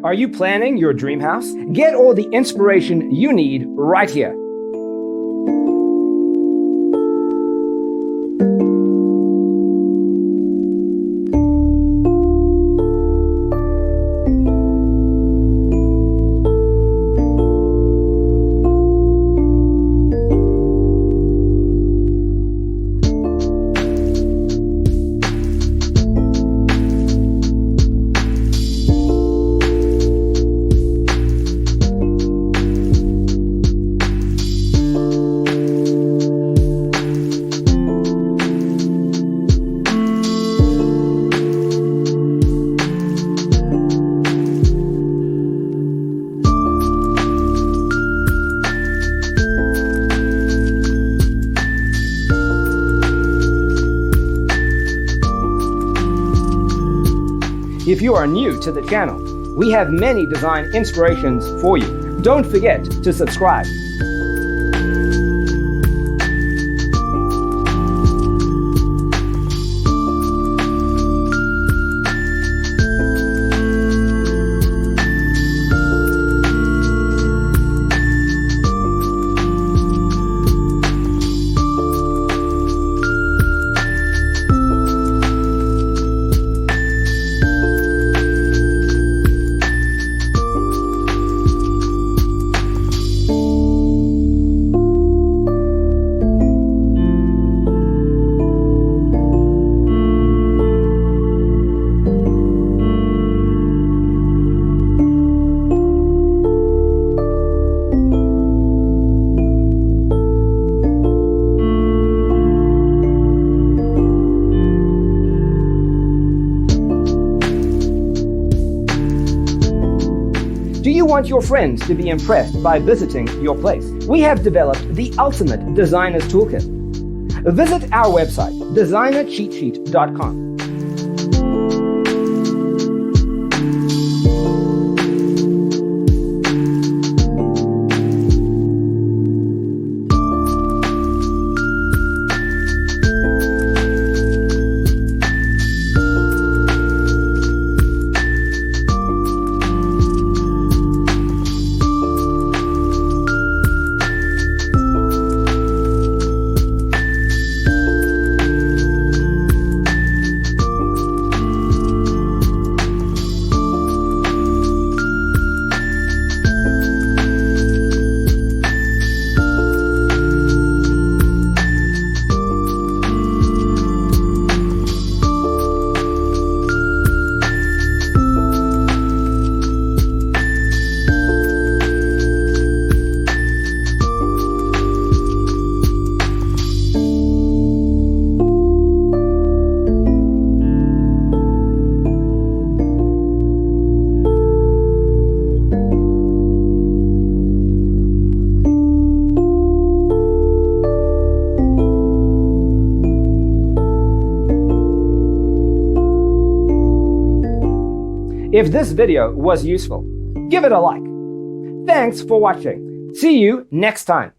Are you planning your dream house? Get all the inspiration you need right here. If you are new to the channel, we have many design inspirations for you. Don't forget to subscribe. Do you want your friends to be impressed by visiting your place? We have developed the ultimate designer's toolkit. Visit our website, designercheatsheet.com. If this video was useful, give it a like. Thanks for watching. See you next time.